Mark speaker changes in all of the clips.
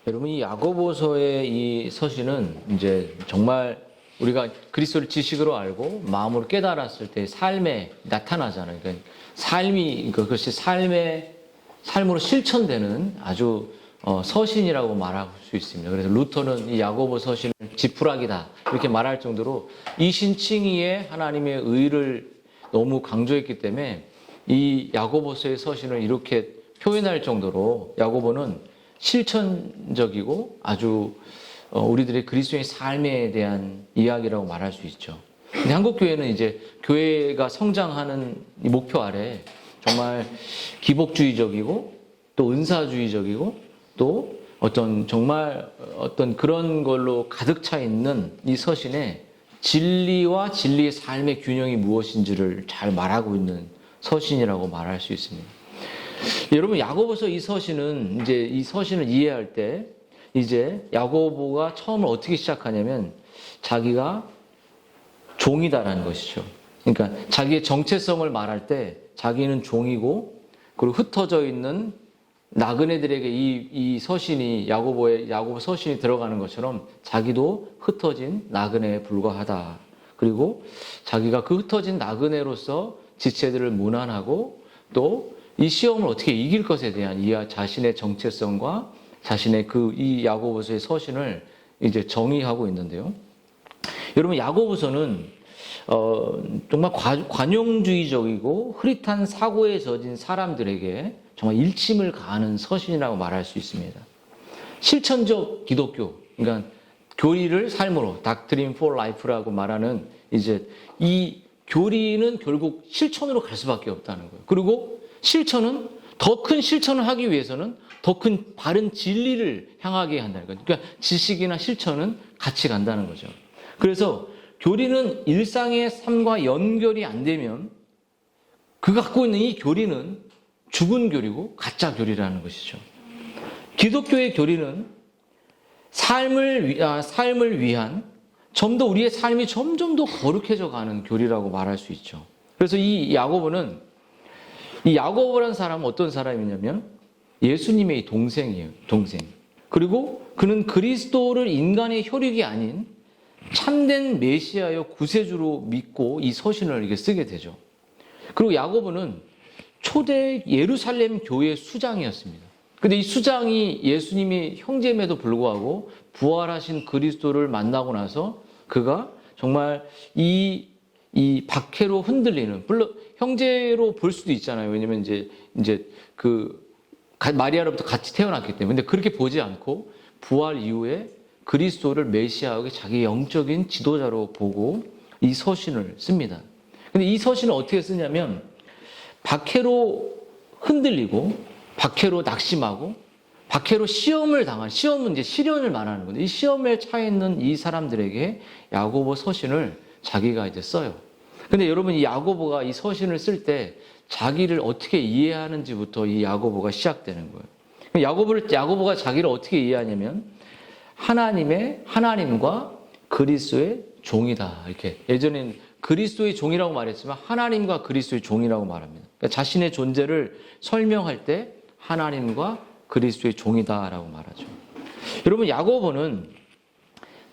Speaker 1: 여러분, 이 야고보서의 이 서신은 이제 정말 우리가 그리스도를 지식으로 알고 마음으로 깨달았을 때 삶에 나타나잖아요. 그러니까 그것이 삶으로 실천되는 아주 서신이라고 말할 수 있습니다. 그래서 루터는 이 야고보 서신을 지푸라기다 이렇게 말할 정도로 이 신칭의에 하나님의 의를 너무 강조했기 때문에 이 야고보서의 서신을 이렇게 표현할 정도로 야고보는 실천적이고 아주 우리들의 그리스도의 삶에 대한 이야기라고 말할 수 있죠. 근데 한국 교회는 이제 교회가 성장하는 이 목표 아래 정말 기복주의적이고 또 은사주의적이고 또 정말 그런 걸로 가득 차 있는 이 서신에 진리와 진리의 삶의 균형이 무엇인지를 잘 말하고 있는 서신이라고 말할 수 있습니다. 여러분, 야고보서 이 서신을 이해할 때 이제 야고보가 처음을 어떻게 시작하냐면 자기가 종이다라는 것이죠. 그러니까 자기의 정체성을 말할 때 자기는 종이고 그리고 흩어져 있는 나그네들에게 이 서신이 야고보 서신이 들어가는 것처럼 자기도 흩어진 나그네에 불과하다. 그리고 자기가 그 흩어진 나그네로서 지체들을 문안하고 또 이 시험을 어떻게 이길 것에 대한 자신의 정체성과 자신의 이 야고보서의 서신을 이제 정의하고 있는데요. 여러분, 야고보서는 정말 관용주의적이고 흐릿한 사고에 젖은 사람들에게 정말 일침을 가하는 서신이라고 말할 수 있습니다. 실천적 기독교, 그러니까 교리를 삶으로 Doctrine for Life라고 말하는 이제 이 교리는 결국 실천으로 갈 수밖에 없다는 거예요. 그리고 더 큰 실천을 하기 위해서는 더 큰 바른 진리를 향하게 한다는 거죠. 그러니까 지식이나 실천은 같이 간다는 거죠. 그래서 교리는 일상의 삶과 연결이 안 되면 그가 갖고 있는 이 교리는 죽은 교리고 가짜 교리라는 것이죠. 기독교의 교리는 삶을 위한 좀 더 우리의 삶이 점점 더 거룩해져 가는 교리라고 말할 수 있죠. 그래서 이 야고보라는 사람은 어떤 사람이냐면 예수님의 동생이에요. 동생. 그리고 그는 그리스도를 인간의 혈육이 아닌 참된 메시아여 구세주로 믿고 이 서신을 이렇게 쓰게 되죠. 그리고 야고보는 초대 예루살렘 교회의 수장이었습니다. 근데 이 수장이 예수님이 형제임에도 불구하고 부활하신 그리스도를 만나고 나서 그가 정말 이 박해로 흔들리는, 물론 형제로 볼 수도 있잖아요. 왜냐면 이제 마리아로부터 같이 태어났기 때문에. 근데 그렇게 보지 않고 부활 이후에 그리스도를 메시아에게 자기 영적인 지도자로 보고 이 서신을 씁니다. 근데 이 서신을 어떻게 쓰냐면 박해로 흔들리고 박해로 낙심하고 박해로 시험은 이제 시련을 말하는 건데 이 시험에 처해 있는 이 사람들에게 야고보 서신을 자기가 이제 써요. 근데 여러분, 이 야고보가 이 서신을 쓸 때 자기를 어떻게 이해하는지부터 이 야고보가 시작되는 거예요. 야고보가 자기를 어떻게 이해하냐면 하나님과 그리스도의 종이다. 이렇게 예전엔 그리스도의 종이라고 말했지만 하나님과 그리스도의 종이라고 말합니다. 그러니까 자신의 존재를 설명할 때 하나님과 그리스도의 종이다라고 말하죠. 여러분, 야고보는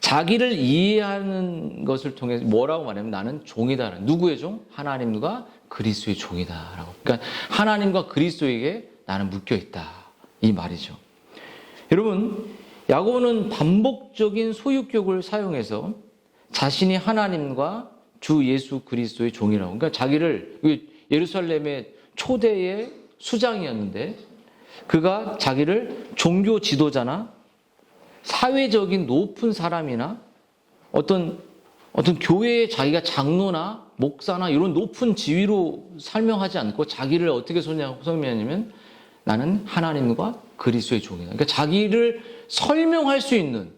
Speaker 1: 자기를 이해하는 것을 통해서 뭐라고 말하냐면 나는 종이다. 누구의 종? 하나님과 그리스도의 종이다라고. 그러니까 하나님과 그리스도에게 나는 묶여 있다. 이 말이죠. 여러분, 야고보는 반복적인 소유격을 사용해서 자신이 하나님과 주 예수 그리스도의 종이라고. 그러니까 자기를 예루살렘의 초대의 수장이었는데 그가 자기를 종교 지도자나 사회적인 높은 사람이나 어떤 교회에 자기가 장로나 목사나 이런 높은 지위로 설명하지 않고 자기를 어떻게 설명하냐면 나는 하나님과 그리스도의 종이다. 그러니까 자기를 설명할 수 있는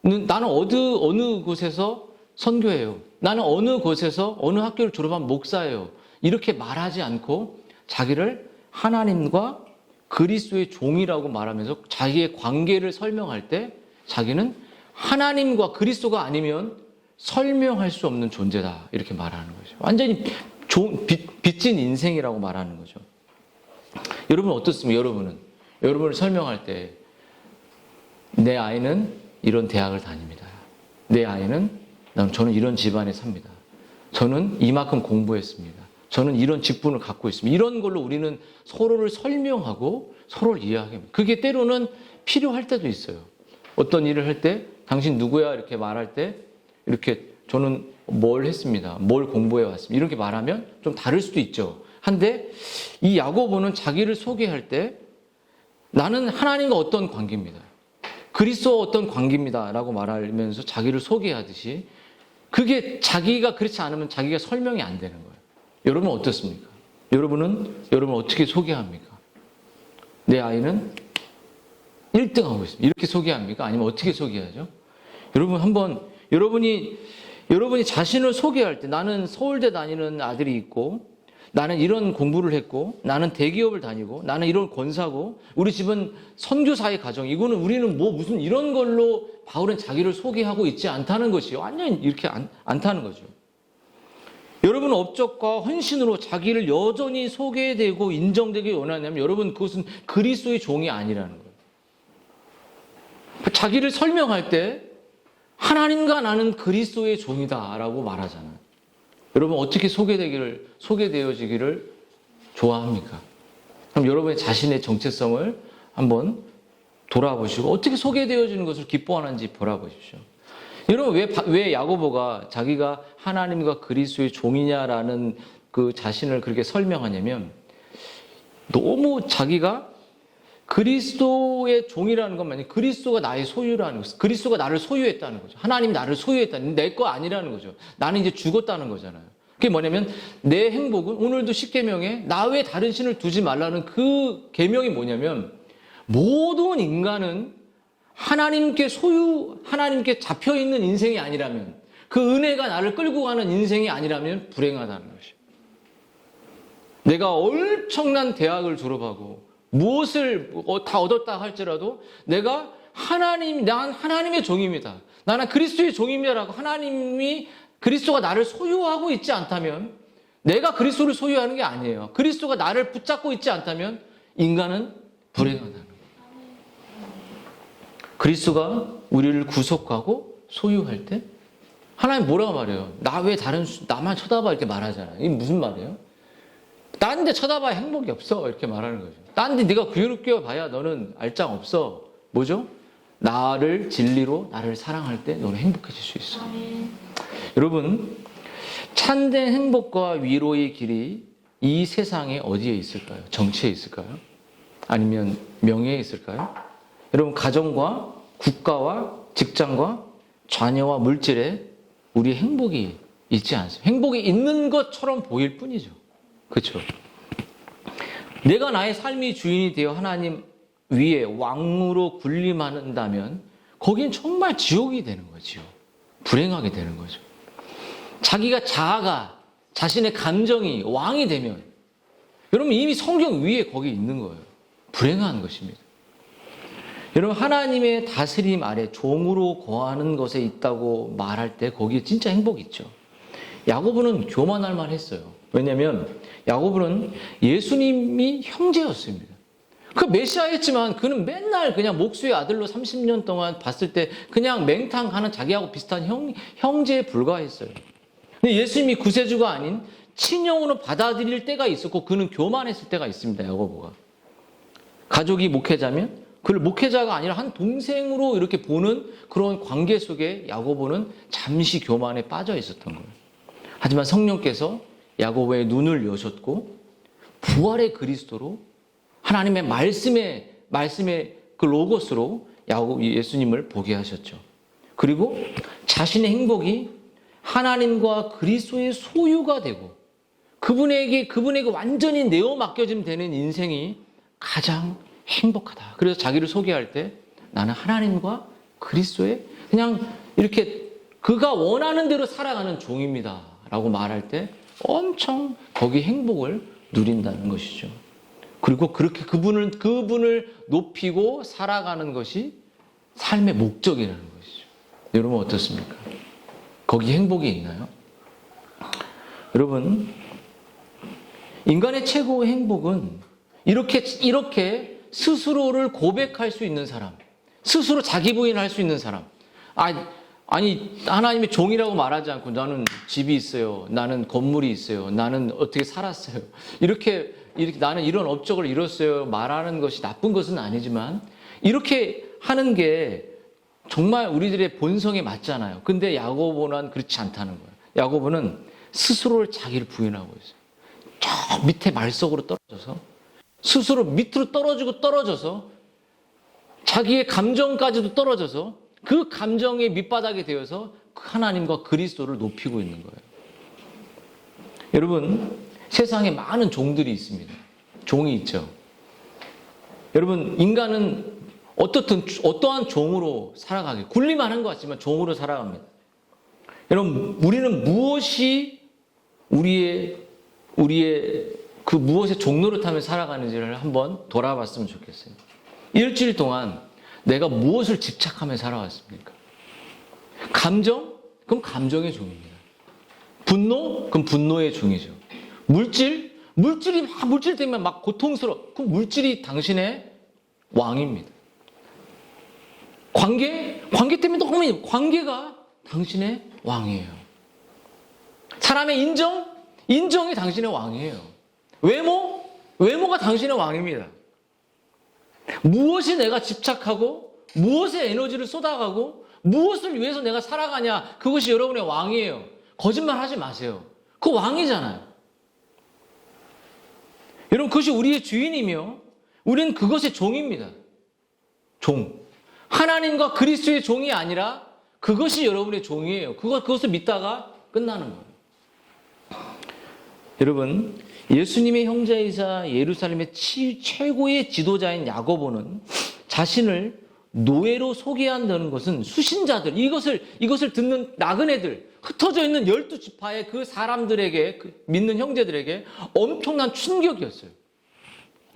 Speaker 1: 나는 어느 곳에서 선교해요. 나는 어느 곳에서 어느 학교를 졸업한 목사예요. 이렇게 말하지 않고 자기를 하나님과 그리스도의 종이라고 말하면서 자기의 관계를 설명할 때 자기는 하나님과 그리스도가 아니면 설명할 수 없는 존재다. 이렇게 말하는 거죠. 완전히 빚진 인생이라고 말하는 거죠. 여러분 어떻습니까? 여러분을 설명할 때 내 아이는 이런 대학을 다닙니다. 내 아이는 저는 이런 집안에 삽니다. 저는 이만큼 공부했습니다. 저는 이런 직분을 갖고 있습니다. 이런 걸로 우리는 서로를 설명하고 서로를 이해하게. 그게 때로는 필요할 때도 있어요. 어떤 일을 할 때 당신 누구야 이렇게 말할 때 이렇게 저는 뭘 했습니다. 뭘 공부해 왔습니다. 이렇게 말하면 좀 다를 수도 있죠. 한데 이 야고보는 자기를 소개할 때 나는 하나님과 어떤 관계입니다. 그리스도와 어떤 관계입니다. 라고 말하면서 자기를 소개하듯이 그게 자기가 그렇지 않으면 자기가 설명이 안 되는 거예요. 여러분은 어떻습니까? 여러분 어떻게 소개합니까? 내 아이는 1등하고 있습니다. 이렇게 소개합니까? 아니면 어떻게 소개하죠? 여러분 한번 여러분이 자신을 소개할 때 나는 서울대 다니는 아들이 있고 나는 이런 공부를 했고 나는 대기업을 다니고 나는 이런 권사고 우리 집은 선교사의 가정 이거는 우리는 뭐 무슨 이런 걸로 바울은 자기를 소개하고 있지 않다는 것이요. 완전히 이렇게 않다는 거죠. 여러분 업적과 헌신으로 자기를 여전히 소개되고 인정되기 원하냐면 여러분 그것은 그리스도의 종이 아니라는 거예요. 자기를 설명할 때 하나님과 나는 그리스도의 종이다라고 말하잖아요. 여러분 어떻게 소개되어지기를 좋아합니까? 그럼 여러분의 자신의 정체성을 한번 돌아보시고 어떻게 소개되어지는 것을 기뻐하는지 돌아보십시오. 여러분 왜 야고보가 자기가 하나님과 그리스도의 종이냐라는 그 자신을 그렇게 설명하냐면 너무 자기가 그리스도의 종이라는 것만이 그리스도가 나의 소유라는 거죠. 그리스도가 나를 소유했다는 거죠. 하나님이 나를 소유했다는 내 거 아니라는 거죠. 나는 이제 죽었다는 거잖아요. 그게 뭐냐면 내 행복은 오늘도 10계명에 나 외에 다른 신을 두지 말라는 그 계명이 뭐냐면 모든 인간은 하나님께 잡혀있는 인생이 아니라면 그 은혜가 나를 끌고 가는 인생이 아니라면 불행하다는 것이에요. 내가 엄청난 대학을 졸업하고 무엇을 다 얻었다 할지라도 내가 난 하나님의 종입니다. 나는 그리스도의 종입니다라고 그리스도가 나를 소유하고 있지 않다면 내가 그리스도를 소유하는 게 아니에요. 그리스도가 나를 붙잡고 있지 않다면 인간은 불행하다는 거예요. 그리스도가 우리를 구속하고 소유할 때 하나님 뭐라고 말해요? 나만 쳐다봐 이렇게 말하잖아요. 이게 무슨 말이에요? 딴 데 쳐다봐야 행복이 없어 이렇게 말하는 거죠. 딴 데 네가 귀롭게 봐야 너는 알짱 없어. 뭐죠? 나를 진리로 나를 사랑할 때 너는 행복해질 수 있어. 여러분 참된 행복과 위로의 길이 이 세상에 어디에 있을까요? 정치에 있을까요? 아니면 명예에 있을까요? 여러분 가정과 국가와 직장과 자녀와 물질에 우리의 행복이 있지 않습니다. 행복이 있는 것처럼 보일 뿐이죠. 그렇죠? 내가 나의 삶의 주인이 되어 하나님 위에 왕으로 군림한다면 거긴 정말 지옥이 되는 거죠. 불행하게 되는 거죠. 자신의 감정이 왕이 되면 여러분 이미 성경 위에 거기 있는 거예요. 불행한 것입니다. 여러분 하나님의 다스림 아래 종으로 거하는 것에 있다고 말할 때 거기에 진짜 행복이 있죠. 야고보는 교만할 만했어요. 왜냐하면 야고보는 예수님이 형제였습니다. 그 메시아였지만 그는 맨날 그냥 목수의 아들로 30년 동안 봤을 때 그냥 맹탕하는 자기하고 비슷한 형제에 불과했어요. 근데 예수님이 구세주가 아닌 친형으로 받아들일 때가 있었고 그는 교만했을 때가 있습니다. 야고보가. 가족이 목회자면 그를 목회자가 아니라 한 동생으로 이렇게 보는 그런 관계 속에 야고보는 잠시 교만에 빠져 있었던 거예요. 하지만 성령께서 야고보의 눈을 여셨고 부활의 그리스도로 하나님의 말씀의 그 로고스로 예수님을 보게 하셨죠. 그리고 자신의 행복이 하나님과 그리스도의 소유가 되고 그분에게 완전히 내어 맡겨지면 되는 인생이 가장 행복하다. 그래서 자기를 소개할 때 나는 하나님과 그리스도의 그냥 이렇게 그가 원하는 대로 살아가는 종입니다. 라고 말할 때 엄청 거기 행복을 누린다는 것이죠. 그리고 그렇게 그분을 높이고 살아가는 것이 삶의 목적이라는 것이죠. 여러분 어떻습니까? 거기 행복이 있나요? 여러분, 인간의 최고의 행복은 이렇게 스스로를 고백할 수 있는 사람, 스스로 자기 부인할 수 있는 사람. 아니 하나님의 종이라고 말하지 않고 나는 집이 있어요. 나는 건물이 있어요. 나는 어떻게 살았어요. 이렇게 나는 이런 업적을 이뤘어요. 말하는 것이 나쁜 것은 아니지만 이렇게 하는 게 정말 우리들의 본성에 맞잖아요. 근데 야고보는 그렇지 않다는 거예요. 야고보는 스스로를 자기를 부인하고 있어요. 저 밑에 말석으로 떨어져서 스스로 밑으로 떨어져서 자기의 감정까지도 떨어져서 그 감정의 밑바닥에 되어서 하나님과 그리스도를 높이고 있는 거예요. 여러분, 세상에 많은 종들이 있습니다. 종이 있죠. 여러분, 인간은 어떠한 종으로 살아가게 군림하는 것 같지만 종으로 살아갑니다. 여러분, 우리는 무엇이 우리의 그 무엇의 종노릇하며 살아가는지를 한번 돌아봤으면 좋겠어요. 일주일 동안 내가 무엇을 집착하며 살아왔습니까? 감정? 그럼 감정의 종입니다. 분노? 그럼 분노의 종이죠. 물질 때문에 막 고통스러워. 그럼 물질이 당신의 왕입니다. 관계 때문에 너무 관계가 당신의 왕이에요. 사람의 인정이 당신의 왕이에요. 외모가 당신의 왕입니다. 무엇이 내가 집착하고 무엇에 에너지를 쏟아가고 무엇을 위해서 내가 살아가냐, 그것이 여러분의 왕이에요. 거짓말 하지 마세요. 그 왕이잖아요. 여러분, 그것이 우리의 주인이며 우리는 그것의 종입니다. 종. 하나님과 그리스도의 종이 아니라 그것이 여러분의 종이에요. 그것을 믿다가 끝나는 거예요. 여러분, 예수님의 형제이자 예루살렘의 최고의 지도자인 야고보는 자신을 노예로 소개한다는 것은 수신자들, 이것을 듣는 나그네들, 흩어져 있는 12지파의 그 사람들에게, 믿는 형제들에게 엄청난 충격이었어요.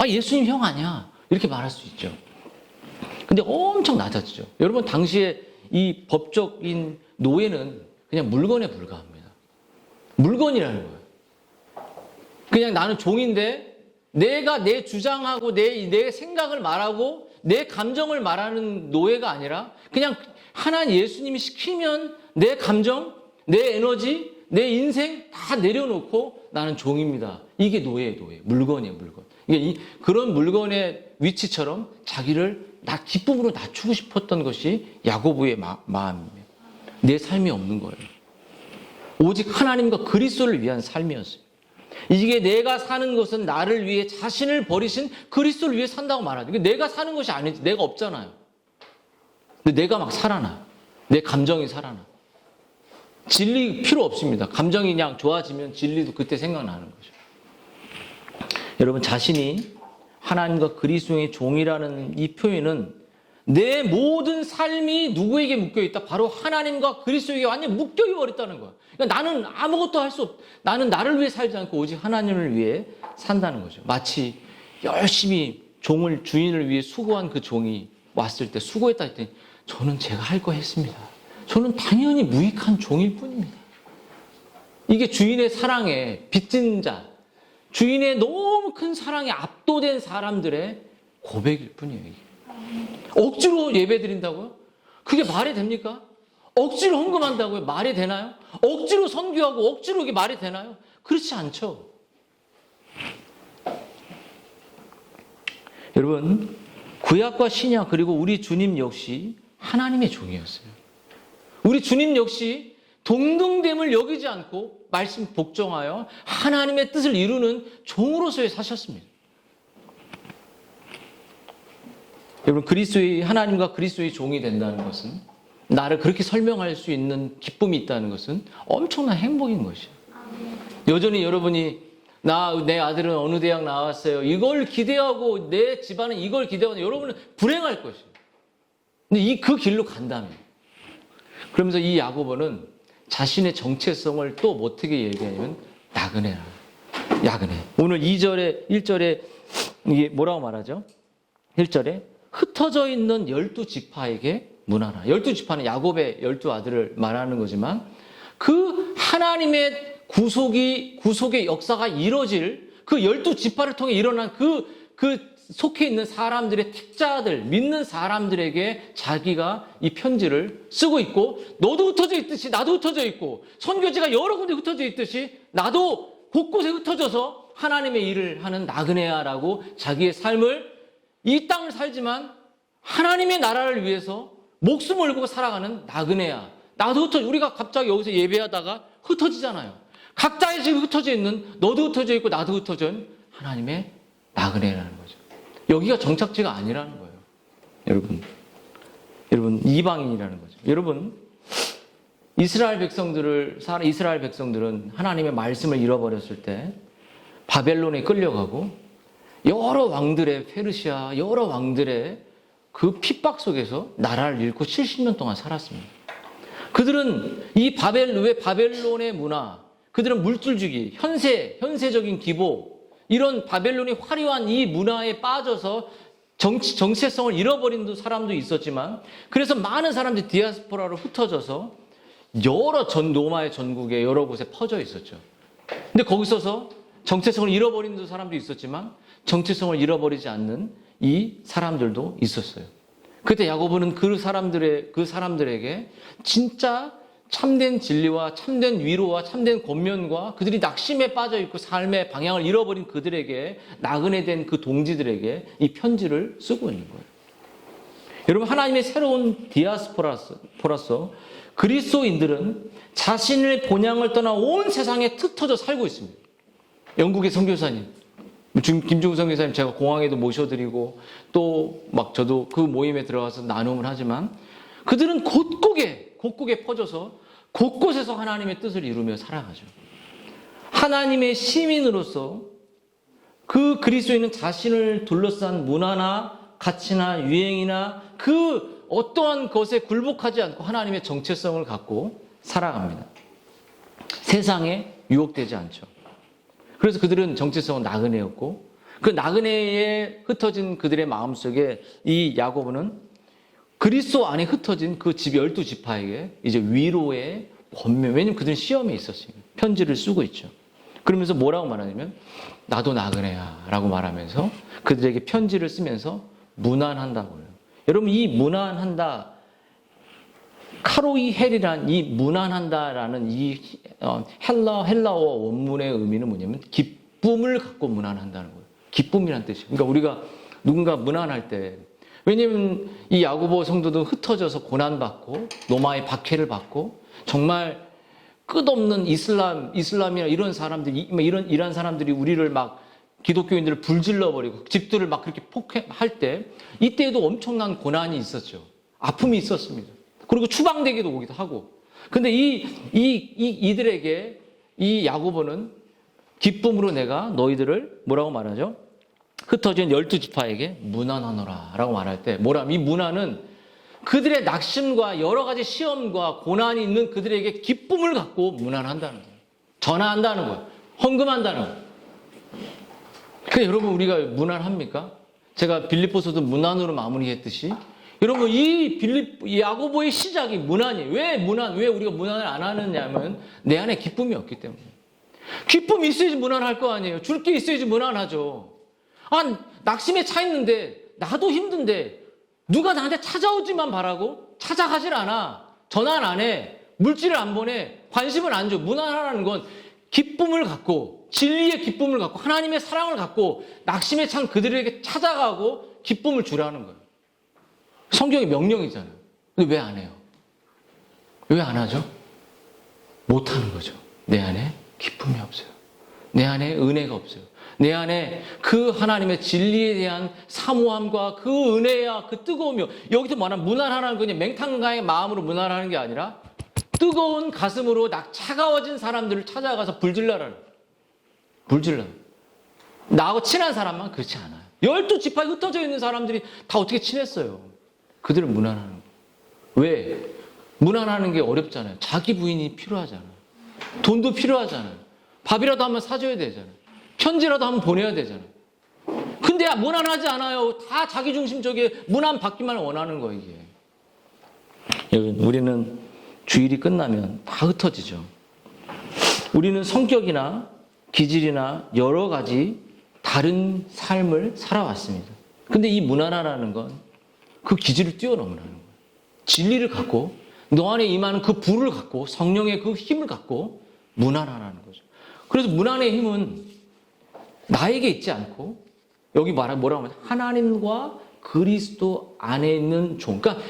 Speaker 1: 예수님 형 아니야. 이렇게 말할 수 있죠. 근데 엄청 낮았죠. 여러분, 당시에 이 법적인 노예는 그냥 물건에 불과합니다. 물건이라는 거예요. 그냥 나는 종인데 내가 내 주장하고 내 생각을 말하고 내 감정을 말하는 노예가 아니라 그냥 하나님 예수님이 시키면 내 감정, 내 에너지, 내 인생 다 내려놓고 나는 종입니다. 이게 노예예요, 노예. 물건이에요, 물건. 그런 물건의 위치처럼 자기를 기쁨으로 낮추고 싶었던 것이 야고보의 마음입니다. 내 삶이 없는 거예요. 오직 하나님과 그리스도를 위한 삶이었어요. 이게 내가 사는 것은 나를 위해 자신을 버리신 그리스도를 위해 산다고 말하죠. 내가 사는 것이 아니지. 내가 없잖아요. 근데 내가 막 살아나. 내 감정이 살아나. 진리 필요 없습니다. 감정이 그냥 좋아지면 진리도 그때 생각나는 거죠. 여러분, 자신이 하나님과 그리스도의 종이라는 이 표현은 내 모든 삶이 누구에게 묶여있다? 바로 하나님과 그리스도에게 완전히 묶여버렸다는 거야. 그러니까 나는 아무것도 할 수 없, 나는 나를 위해 살지 않고 오직 하나님을 위해 산다는 거죠. 마치 열심히 주인을 위해 수고한 그 종이 왔을 때 수고했다 했더니 저는 제가 할 거 했습니다. 저는 당연히 무익한 종일 뿐입니다. 이게 주인의 사랑에 빚진 자, 주인의 너무 큰 사랑에 압도된 사람들의 고백일 뿐이에요. 이게. 억지로 예배 드린다고요? 그게 말이 됩니까? 억지로 헌금한다고요? 말이 되나요? 억지로 선교하고 억지로 이게 말이 되나요? 그렇지 않죠. 여러분, 구약과 신약 그리고 우리 주님 역시 하나님의 종이었어요. 우리 주님 역시 동등됨을 여기지 않고 말씀 복종하여 하나님의 뜻을 이루는 종으로서의 사셨습니다. 여러분, 하나님과 그리스도의 종이 된다는 것은, 나를 그렇게 설명할 수 있는 기쁨이 있다는 것은 엄청난 행복인 것이에요. 여전히 여러분이 내 아들은 어느 대학 나왔어요. 이걸 기대하고 내 집안은 이걸 기대하고 여러분은 불행할 것이에요. 근데 그 길로 간다면. 그러면서 이 야고보는 자신의 정체성을 또 어떻게 얘기하냐면 나그네라. 야그네. 오늘 1절에 이게 뭐라고 말하죠? 1절에 흩어져 있는 12지파에게 문하라. 12지파는 야곱의 12아들을 말하는 거지만 그 하나님의 구속의 역사가 이뤄질 그 12지파를 통해 일어난 그 속해 있는 사람들의 택자들, 믿는 사람들에게 자기가 이 편지를 쓰고 있고, 너도 흩어져 있듯이 나도 흩어져 있고, 선교지가 여러 군데 흩어져 있듯이 나도 곳곳에 흩어져서 하나님의 일을 하는 나그네야라고 자기의 삶을, 이 땅을 살지만 하나님의 나라를 위해서 목숨을 걸고 살아가는 나그네야. 나도 흩어져. 우리가 갑자기 여기서 예배하다가 흩어지잖아요. 각자의 집이 흩어져 있는, 너도 흩어져 있고 나도 흩어져 있는 하나님의 나그네라는 거죠. 여기가 정착지가 아니라는 거예요. 여러분 이방인이라는 거죠. 여러분, 이스라엘 백성들은 하나님의 말씀을 잃어버렸을 때 바벨론에 끌려가고, 여러 왕들의, 페르시아 여러 왕들의 그 핍박 속에서 나라를 잃고 70년 동안 살았습니다. 그들은 이 바벨론의 문화, 그들은 물질주의, 현세적인 기복, 이런 바벨론이 화려한 이 문화에 빠져서 정체성을 잃어버린 사람도 있었지만, 그래서 많은 사람들이 디아스포라로 흩어져서 로마의 전국에 여러 곳에 퍼져 있었죠. 근데 거기서서 정체성을 잃어버린 사람도 있었지만 정체성을 잃어버리지 않는 이 사람들도 있었어요. 그때 야고보는 그 사람들에게 진짜 참된 진리와 참된 위로와 참된 권면과, 그들이 낙심에 빠져 있고 삶의 방향을 잃어버린 그들에게, 나그네 된 그 동지들에게 이 편지를 쓰고 있는 거예요. 여러분, 하나님의 새로운 디아스포라서 그리스도인들은 자신의 본향을 떠나 온 세상에 흩어져 살고 있습니다. 영국의 선교사님, 김중우 선교사님 제가 공항에도 모셔드리고 또 막 저도 그 모임에 들어가서 나눔을 하지만, 그들은 곳곳에 퍼져서 곳곳에서 하나님의 뜻을 이루며 살아가죠. 하나님의 시민으로서 그 그리스도인은 자신을 둘러싼 문화나 가치나 유행이나 그 어떠한 것에 굴복하지 않고 하나님의 정체성을 갖고 살아갑니다. 세상에 유혹되지 않죠. 그래서 그들은 정체성은 나그네였고, 그 나그네에 흩어진 그들의 마음속에 이 야고보는 그리스도 안에 흩어진 그 12지파에게 이제 위로의 권면, 왜냐면 그들은 시험에 있었으니까 편지를 쓰고 있죠. 그러면서 뭐라고 말하냐면, 나도 나그네야 라고 말하면서 그들에게 편지를 쓰면서 무난한다고요. 여러분, 이 무난한다, 카로이 헬이란 이 무난한다라는 이 헬라어 원문의 의미는 뭐냐면 기쁨을 갖고 무난한다는 거예요. 기쁨이란 뜻이에요. 그러니까 우리가 누군가 무난할 때, 왜냐면 이 야고보 성도도 흩어져서 고난받고 로마의 박해를 받고 정말 끝없는 이슬람이나 이런 사람들이, 이런 사람들이 우리를 막, 기독교인들을 불질러버리고 집들을 막 그렇게 폭행할 때, 이때에도 엄청난 고난이 있었죠. 아픔이 있었습니다. 그리고 추방되기도 오기도 하고. 근데 이들에게 이 야고보는 기쁨으로 내가 너희들을 뭐라고 말하죠? 흩어진 12지파에게 무난하노라 라고 말할 때, 이 문화는 그들의 낙심과 여러 가지 시험과 고난이 있는 그들에게 기쁨을 갖고 무난한다는 거예요. 전화한다는 거예요. 헌금한다는 거예요. 근데 여러분, 우리가 무난합니까? 제가 빌립보서도 무난으로 마무리했듯이, 여러분, 이 야고보의 시작이 무난이에요. 왜 우리가 무난을 안 하느냐면, 내 안에 기쁨이 없기 때문에. 기쁨이 있어야지 무난할 거 아니에요. 줄 게 있어야지 무난하죠. 낙심에 차 있는데, 나도 힘든데, 누가 나한테 찾아오지만 바라고 찾아가질 않아. 전화를 안 해. 물질을 안 보내. 관심을 안 줘. 무난하라는 건 기쁨을 갖고, 진리의 기쁨을 갖고, 하나님의 사랑을 갖고 낙심에 찬 그들에게 찾아가고 기쁨을 주라는 거예요. 성경의 명령이잖아요. 근데 왜 안 해요? 왜 안 하죠? 못 하는 거죠. 내 안에 기쁨이 없어요. 내 안에 은혜가 없어요. 내 안에 그 하나님의 진리에 대한 사모함과 그 은혜야, 그 뜨거움이요. 여기서 말하는 무난하라는 건 그냥 맹탕가의 마음으로 무난하는 게 아니라 뜨거운 가슴으로 차가워진 사람들을 찾아가서 불질러라는 거예요. 불질러. 나하고 친한 사람만 그렇지 않아요. 12지파에 흩어져 있는 사람들이 다 어떻게 친했어요? 그들은 무난하는 거예요. 왜? 무난하는 게 어렵잖아요. 자기 부인이 필요하잖아요. 돈도 필요하잖아요. 밥이라도 한번 사줘야 되잖아요. 편지라도 한번 보내야 되잖아요. 근데 무난하지 않아요. 다 자기중심적인 무난 받기만 원하는 거예요, 이게. 여러분, 우리는 주일이 끝나면 다 흩어지죠. 우리는 성격이나 기질이나 여러 가지 다른 삶을 살아왔습니다. 근데 이 무난하라는 건 그 기질을 뛰어넘으라는 거예요. 진리를 갖고 너 안에 임하는 그 불을 갖고 성령의 그 힘을 갖고 무난하라는 거죠. 그래서 무난의 힘은 나에게 있지 않고 여기 뭐라고 하면 하나님과 그리스도 안에 있는 종. 그러니까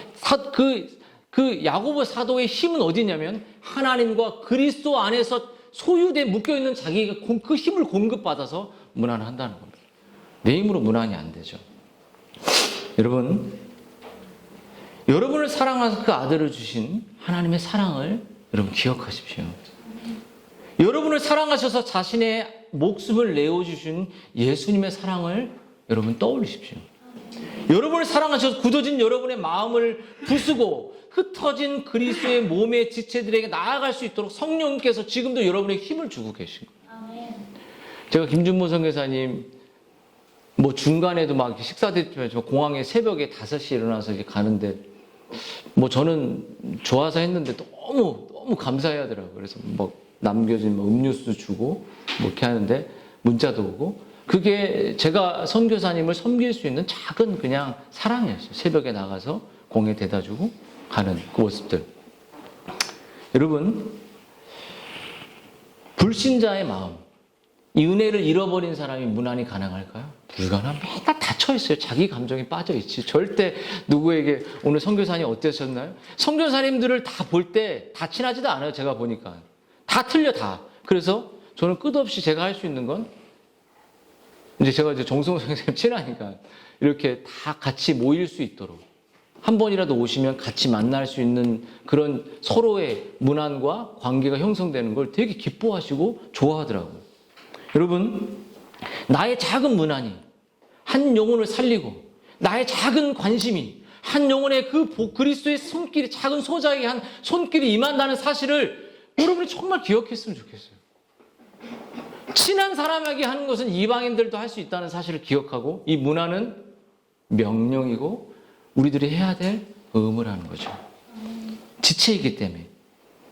Speaker 1: 그 야고보 사도의 힘은 어디 있냐면 하나님과 그리스도 안에서 소유돼 묶여 있는 자기가 그 힘을 공급받아서 무난한다는 겁니다. 내 힘으로 무난이 안 되죠. 여러분을 사랑하셔서 그 아들을 주신 하나님의 사랑을 여러분 기억하십시오. 여러분을 사랑하셔서 자신의 목숨을 내어주신 예수님의 사랑을 여러분 떠올리십시오. 여러분을 사랑하셔서 굳어진 여러분의 마음을 부수고 흩어진 그리스도의 몸의 지체들에게 나아갈 수 있도록 성령님께서 지금도 여러분에게 힘을 주고 계신 거예요. 제가 김준모 선교사님 중간에도 막 식사 대표에서 공항에 새벽에 5시에 일어나서 이제 가는데 저는 좋아서 했는데 너무 감사해야 하더라고요. 그래서 남겨진 음료수 주고 이렇게 하는데 문자도 오고 그게 제가 선교사님을 섬길 수 있는 작은 그냥 사랑이었어요. 새벽에 나가서 공에 대다 주고 가는 그 모습들. 여러분, 불신자의 마음, 이 은혜를 잃어버린 사람이 무난히 가능할까요? 불가능합니다. 맨날 닫혀있어요. 자기 감정에 빠져있지. 절대 누구에게 오늘 선교사님 어떠셨나요? 선교사님들을 다 볼 때 다 친하지도 않아요. 제가 보니까. 다 틀려 다. 그래서 저는 끝없이 제가 할 수 있는 건 제가 정성호 선생님 친하니까 이렇게 다 같이 모일 수 있도록 한 번이라도 오시면 같이 만날 수 있는 그런 서로의 문안과 관계가 형성되는 걸 되게 기뻐하시고 좋아하더라고요. 여러분, 나의 작은 문안이 한 영혼을 살리고 나의 작은 관심이 한 영혼의 그 그리스도의 손길이 작은 소자에게 한 손길이 임한다는 사실을 여러분이 정말 기억했으면 좋겠어요. 친한 사람에게 하는 것은 이방인들도 할 수 있다는 사실을 기억하고 이 문화는 명령이고 우리들이 해야 될 의무라는 거죠. 지체이기 때문에.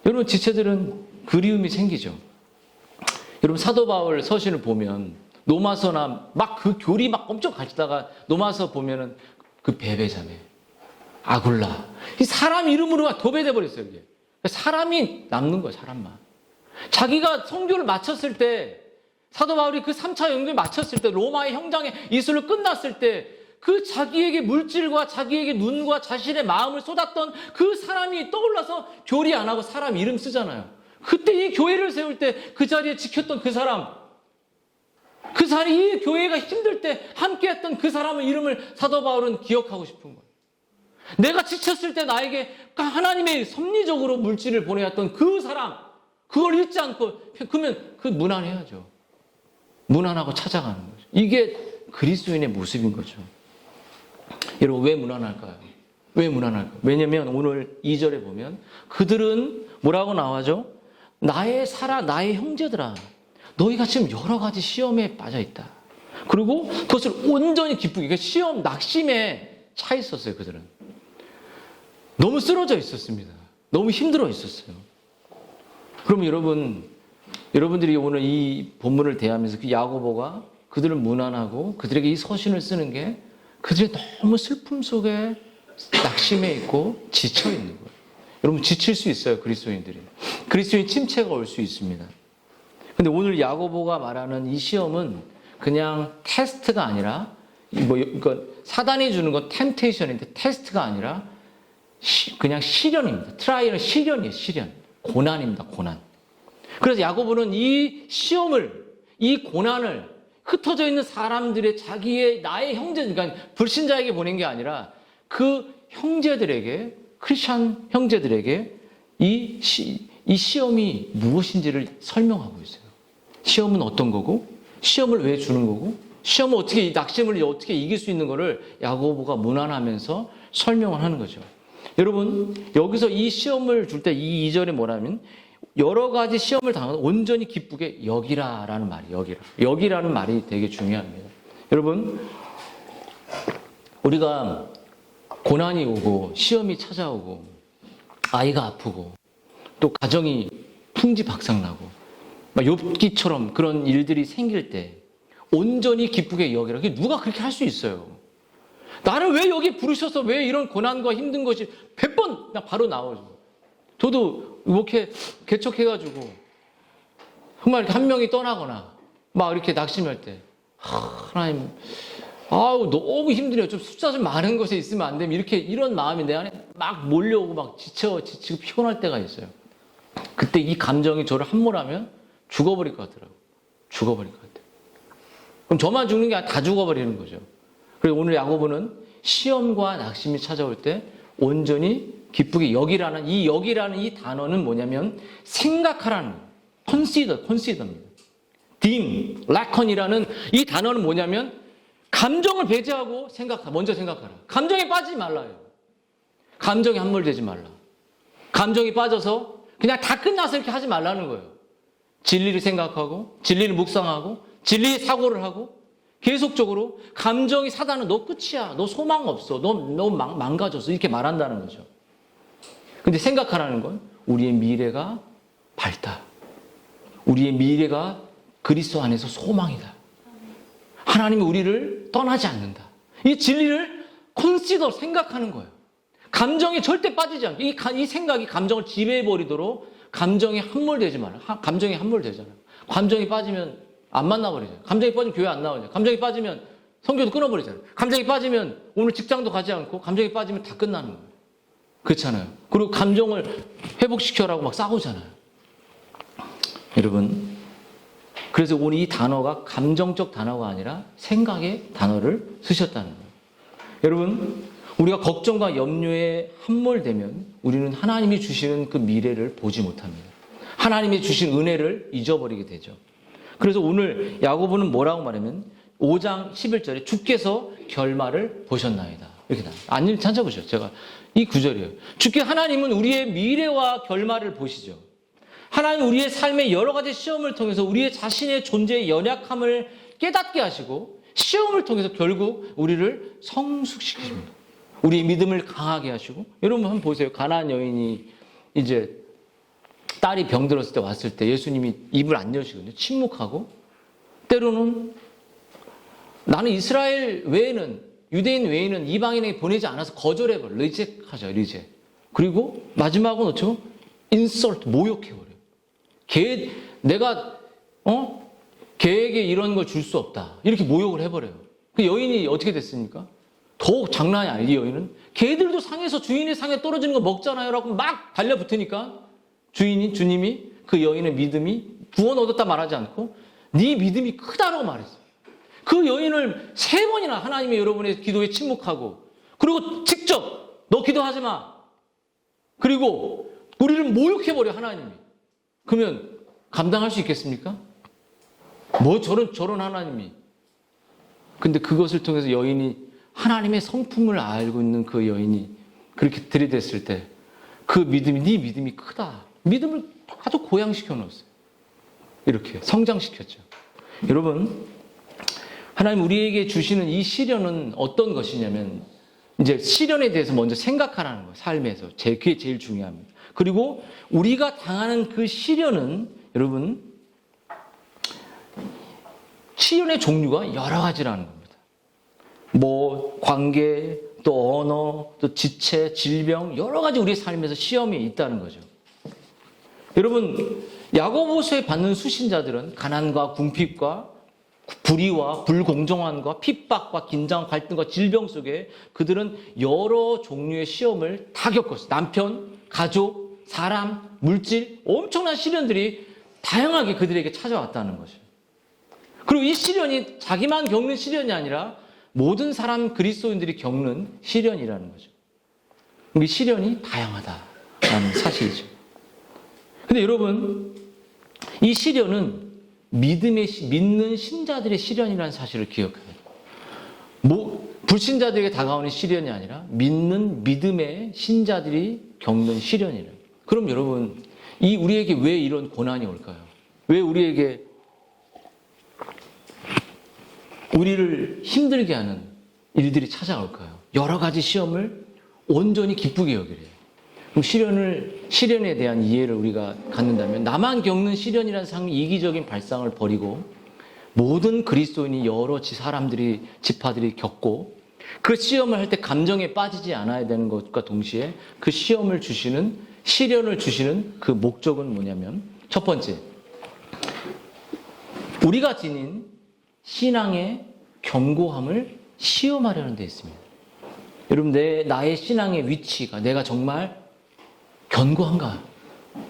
Speaker 1: 여러분 지체들은 그리움이 생기죠. 여러분 사도 바울 서신을 보면 로마서나 막 그 교리 막 엄청 가지다가 로마서 보면은 그 베베자매, 아굴라 이 사람 이름으로 도배돼 버렸어요. 이게. 사람이 남는 거예요. 사람만. 자기가 선교를 마쳤을 때 사도 바울이 그 3차 연교를 마쳤을 때 로마의 형장의 이술을 끝났을 때 그 자기에게 물질과 자기에게 눈과 자신의 마음을 쏟았던 그 사람이 떠올라서 교리 안 하고 사람 이름 쓰잖아요. 그때 이 교회를 세울 때 그 자리에 지켰던 그 사람, 그 자리에 이 교회가 힘들 때 함께했던 그 사람의 이름을 사도 바울은 기억하고 싶은 거예요. 내가 지쳤을 때 나에게 하나님의 섭리적으로 물질을 보내왔던 그 사람, 그걸 잊지 않고 그러면 그 무난해야죠. 무난하고 찾아가는 거죠. 이게 그리스도인의 모습인 거죠. 여러분 왜 무난할까요? 왜 무난할까요? 왜냐하면 오늘 2절에 보면 그들은 뭐라고 나와죠? 나의 형제들아, 너희가 지금 여러 가지 시험에 빠져 있다. 그리고 그것을 온전히 기쁘게, 시험 낙심에 차 있었어요. 그들은 너무 쓰러져 있었습니다. 너무 힘들어 있었어요. 그럼 여러분들이 오늘 이 본문을 대하면서 그 야고보가 그들을 문안하고 그들에게 이 서신을 쓰는 게 그들이 너무 슬픔 속에 낙심해 있고 지쳐 있는 거예요. 여러분 지칠 수 있어요. 그리스도인들이. 그리스도인 침체가 올 수 있습니다. 근데 오늘 야고보가 말하는 이 시험은 그냥 테스트가 아니라 이건 사단이 주는 건 템테이션인데 테스트가 아니라 그냥 시련입니다. 트라이얼은 시련이에요. 시련. 고난입니다. 고난. 그래서 야고보는 이 시험을, 이 고난을 흩어져 있는 사람들의 나의 형제, 그러니까 불신자에게 보낸 게 아니라 그 형제들에게, 크리스찬 형제들에게 이 시험이 무엇인지를 설명하고 있어요. 시험은 어떤 거고, 시험을 왜 주는 거고, 시험을 어떻게, 낙심을 어떻게 이길 수 있는 거를 야고보가 문안하면서 설명을 하는 거죠. 여러분, 여기서 이 시험을 줄 때 이 2절에 뭐라면, 여러 가지 시험을 당하면 온전히 기쁘게 여기라라는 말이에요. 여기라는 말이 되게 중요합니다. 여러분, 우리가 고난이 오고 시험이 찾아오고 아이가 아프고 또 가정이 풍지박상나고 욥기처럼 그런 일들이 생길 때 온전히 기쁘게 여기라. 누가 그렇게 할 수 있어요? 나를 왜 여기 부르셔서 왜 이런 고난과 힘든 것이 100번 그냥 바로 나오죠. 저도 이렇게 개척해가지고 정말 이렇게 한 명이 떠나거나 막 이렇게 낙심할 때 하나님 아우 너무 힘드네요. 좀 숫자 좀 많은 것에 있으면 안 되면 이런 마음이 내 안에 막 몰려오고 막 지치고 피곤할 때가 있어요. 그때 이 감정이 저를 함몰하면 죽어버릴 것 같더라고요. 죽어버릴 것 같아요. 그럼 저만 죽는 게 아니라 다 죽어버리는 거죠. 그리고 오늘 야고보는 시험과 낙심이 찾아올 때 온전히 기쁘게 여기라는 이 단어는 뭐냐면 생각하라는 consider입니다. dim, lacon이라는 이 단어는 뭐냐면 감정을 배제하고 먼저 생각하라. 감정에 빠지지 말라요. 감정에 함몰되지 말라. 감정이 빠져서 그냥 다 끝나서 이렇게 하지 말라는 거예요. 진리를 생각하고 진리를 묵상하고 진리의 사고를 하고 계속적으로 감정이 사단은 너 끝이야. 너 소망 없어. 너 망가졌어. 이렇게 말한다는 거죠. 근데 생각하라는 건 우리의 미래가 밝다. 우리의 미래가 그리스도 안에서 소망이다. 하나님이 우리를 떠나지 않는다. 이 진리를 consider 생각하는 거예요. 감정에 절대 빠지지 않게 이 생각이 감정을 지배해버리도록 감정에 함몰되지 마라. 감정에 함몰되잖아요. 감정이 빠지면 안 만나버리잖아요. 감정이 빠지면 교회 안 나오잖아요. 감정이 빠지면 성교도 끊어버리잖아요. 감정이 빠지면 오늘 직장도 가지 않고 감정이 빠지면 다 끝나는 거예요. 그렇잖아요. 그리고 감정을 회복시켜라고 막 싸우잖아요. 여러분, 그래서 오늘 이 단어가 감정적 단어가 아니라 생각의 단어를 쓰셨다는 거예요. 여러분, 우리가 걱정과 염려에 함몰되면 우리는 하나님이 주시는 그 미래를 보지 못합니다. 하나님이 주신 은혜를 잊어버리게 되죠. 그래서 오늘 야고보는 뭐라고 말하면 5장 11절에 주께서 결말을 보셨나이다. 이렇게 나와요. 아님 찾아보죠. 제가 이 구절이에요. 주께 하나님은 우리의 미래와 결말을 보시죠. 하나님 우리의 삶의 여러 가지 시험을 통해서 우리의 자신의 존재의 연약함을 깨닫게 하시고 시험을 통해서 결국 우리를 성숙시키십니다. 우리의 믿음을 강하게 하시고 여러분 한번 보세요. 가나안 여인이 이제 딸이 병들었을 때 왔을 때 예수님이 입을 안 여시거든요. 침묵하고 때로는 나는 이스라엘 외에는 유대인 외에는 이방인에게 보내지 않아서 거절해버려. 리젝하죠. 리젝. 그리고 마지막은 어쩌고 인설트 모욕해버려요. 내가 걔에게 이런 걸 줄 수 없다. 이렇게 모욕을 해버려요. 그 여인이 어떻게 됐습니까? 더욱 장난이 아니에요. 이 여인은. 걔들도 상에서 주인의 상에 떨어지는 거 먹잖아요. 라고 막 달려붙으니까 주님이 그 여인의 믿음이 구원 얻었다 말하지 않고 네 믿음이 크다라고 말했어요. 그 여인을 3번이나 하나님이 여러분의 기도에 침묵하고 그리고 직접 너 기도하지 마. 그리고 우리를 모욕해버려 하나님이. 그러면 감당할 수 있겠습니까? 뭐 저런 하나님이. 근데 그것을 통해서 여인이 하나님의 성품을 알고 있는 그 여인이 그렇게 들이댔을 때 그 믿음이 네 믿음이 크다. 믿음을 아주 고양시켜 놓았어요. 이렇게 성장시켰죠. 여러분, 하나님 우리에게 주시는 이 시련은 어떤 것이냐면 이제 시련에 대해서 먼저 생각하라는 거예요. 삶에서. 그게 제일 중요합니다. 그리고 우리가 당하는 그 시련은 여러분 시련의 종류가 여러 가지라는 겁니다. 뭐 관계, 또 언어, 또 지체, 질병 여러 가지 우리의 삶에서 시험이 있다는 거죠. 여러분 야고보서에 받는 수신자들은 가난과 궁핍과 불의와 불공정함과 핍박과 긴장, 갈등과 질병 속에 그들은 여러 종류의 시험을 다 겪었어요. 남편, 가족, 사람, 물질, 엄청난 시련들이 다양하게 그들에게 찾아왔다는 거죠. 그리고 이 시련이 자기만 겪는 시련이 아니라 모든 사람 그리스도인들이 겪는 시련이라는 거죠. 이 시련이 다양하다라는 사실이죠. 근데 여러분, 이 시련은 믿는 신자들의 시련이라는 사실을 기억해야 돼요. 불신자들에게 다가오는 시련이 아니라 믿음의 신자들이 겪는 시련이래요. 그럼 여러분, 우리에게 왜 이런 고난이 올까요? 왜 우리를 힘들게 하는 일들이 찾아올까요? 여러 가지 시험을 온전히 기쁘게 여기래요. 그럼 시련에 대한 이해를 우리가 갖는다면 나만 겪는 시련이라는 이기적인 발상을 버리고 모든 그리스도인이 여러 사람들이 지파들이 겪고 그 시험을 할 때 감정에 빠지지 않아야 되는 것과 동시에 그 시련을 주시는 그 목적은 뭐냐면, 첫 번째, 우리가 지닌 신앙의 견고함을 시험하려는 데 있습니다. 여러분, 나의 신앙의 위치가, 내가 정말 견고한가?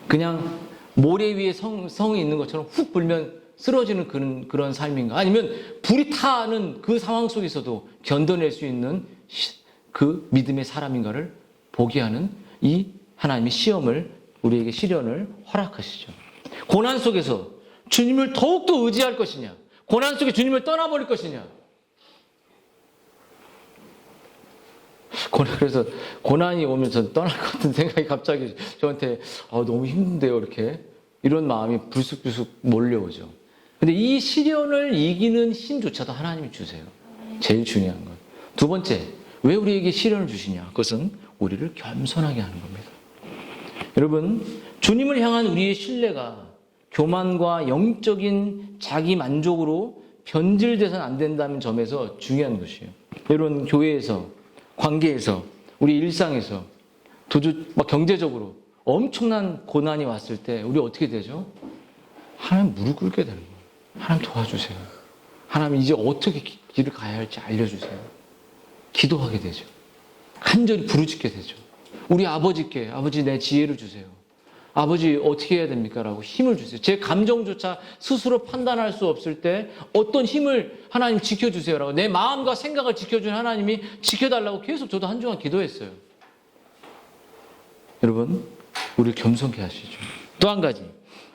Speaker 1: 그냥 모래 위에 성이 있는 것처럼 훅 불면 쓰러지는 그런 삶인가? 아니면 불이 타는 그 상황 속에서도 견뎌낼 수 있는 그 믿음의 사람인가를 보게 하는 이 하나님의 시험을, 우리에게 시련을 허락하시죠. 고난 속에서 주님을 더욱더 의지할 것이냐? 고난 속에 주님을 떠나버릴 것이냐? 그래서 고난이 오면서 떠날 것 같은 생각이 갑자기 저한테 너무 힘든데요, 이렇게. 이런 마음이 불쑥불쑥 몰려오죠. 근데 이 시련을 이기는 힘조차도 하나님이 주세요. 제일 중요한 건. 두 번째, 왜 우리에게 시련을 주시냐? 그것은 우리를 겸손하게 하는 겁니다. 여러분, 주님을 향한 우리의 신뢰가 교만과 영적인 자기 만족으로 변질돼서는 안 된다는 점에서 중요한 것이에요. 여러분, 교회에서, 관계에서, 우리 일상에서, 막 경제적으로 엄청난 고난이 왔을 때 우리 어떻게 되죠? 하나님 무릎 꿇게 되는 거예요. 하나님 도와주세요. 하나님 이제 어떻게 길을 가야 할지 알려주세요. 기도하게 되죠. 간절히 부르짖게 되죠. 우리 아버지께, 아버지 내 지혜를 주세요. 아버지 어떻게 해야 됩니까? 라고 힘을 주세요. 제 감정조차 스스로 판단할 수 없을 때 어떤 힘을 하나님 지켜주세요. 라고 내 마음과 생각을 지켜주는 하나님이 지켜달라고 계속 저도 한 주간 기도했어요. 여러분, 우리를 겸손케 하시죠. 또 한 가지,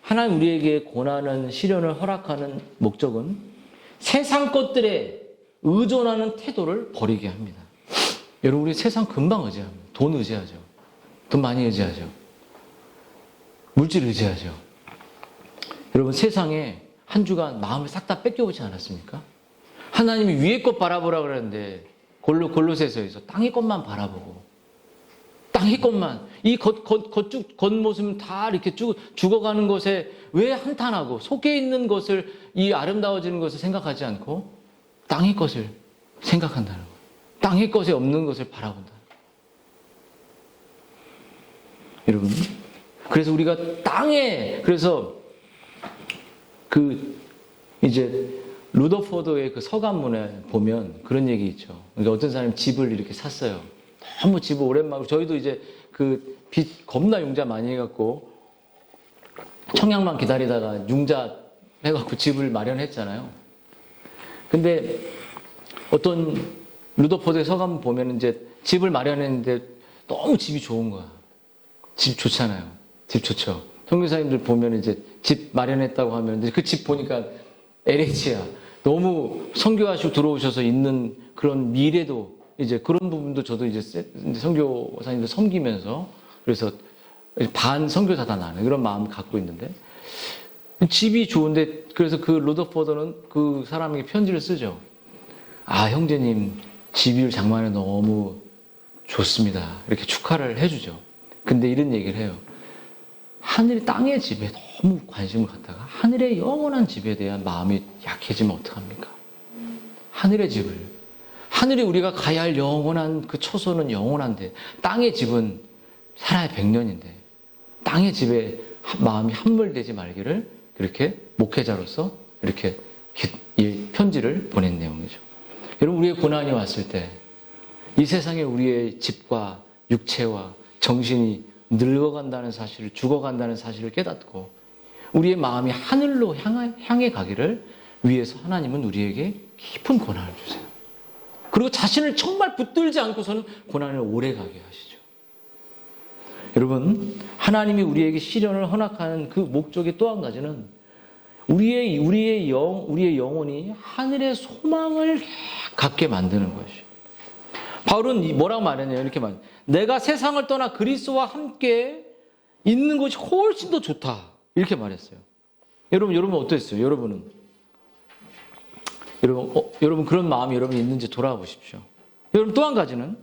Speaker 1: 하나님 우리에게 고난은 시련을 허락하는 목적은 세상 것들에 의존하는 태도를 버리게 합니다. 여러분, 우리 세상 금방 의지합니다. 돈 의지하죠. 돈 많이 의지하죠. 물질 의지하죠. 여러분, 세상에 한 주간 마음을 싹 다 뺏겨오지 않았습니까? 하나님이 위의 것 바라보라 그랬는데 골로새서에서 땅의 것만 바라보고, 땅의 것만, 이 겉모습은 다 이렇게 죽어가는 것에 왜 한탄하고 속에 있는 것을, 이 아름다워지는 것을 생각하지 않고 땅의 것을 생각한다는 거예요. 땅의 것에 없는 것을 바라본다. 여러분, 그래서 우리가 그래서 이제 루더포드의 그 서간문에 보면 그런 얘기 있죠. 그러니까 어떤 사람이 집을 이렇게 샀어요. 너무 집을 오랜만에, 저희도 이제 그 빚 겁나 융자 많이 해갖고 청약만 기다리다가 융자 해갖고 집을 마련했잖아요. 근데 어떤 루더포드의 서간 보면 이제 집을 마련했는데 너무 집이 좋은 거야. 집 좋잖아요. 집 좋죠. 선교사님들 보면 이제 집 마련했다고 하면 그 집 보니까 LH야. 너무 선교하시고 들어오셔서 있는 그런 미래도, 이제 그런 부분도 저도 이제 선교사님들 섬기면서, 그래서 반 선교사다 나는 그런 마음을 갖고 있는데, 집이 좋은데, 그래서 그 루더포더는 그 사람에게 편지를 쓰죠. 형제님 집을 장만해 너무 좋습니다. 이렇게 축하를 해주죠. 근데 이런 얘기를 해요. 하늘의 땅의 집에 너무 관심을 갖다가 하늘의 영원한 집에 대한 마음이 약해지면 어떡합니까? 하늘의 집을, 하늘에 우리가 가야 할 영원한 그 처소는 영원한데, 땅의 집은 살아야 100년인데 땅의 집에 마음이 함몰되지 말기를, 이렇게 목회자로서 이렇게 이 편지를 보낸 내용이죠. 여러분, 우리의 고난이 왔을 때 이 세상에 우리의 집과 육체와 정신이 늙어간다는 사실을, 죽어간다는 사실을 깨닫고 우리의 마음이 하늘로 향해 가기를 위해서 하나님은 우리에게 깊은 고난을 주세요. 그리고 자신을 정말 붙들지 않고서는 고난을 오래 가게 하시죠. 여러분, 하나님이 우리에게 시련을 허락하는 그 목적의 또 한 가지는 우리의 영혼이 하늘의 소망을 갖게 만드는 것이죠. 바울은 뭐라고 말했냐면, 이렇게 말해요. 내가 세상을 떠나 그리스도와 함께 있는 것이 훨씬 더 좋다. 이렇게 말했어요. 여러분 어떠셨어요? 여러분 그런 마음이 여러분이 있는지 돌아보십시오. 여러분, 또 한 가지는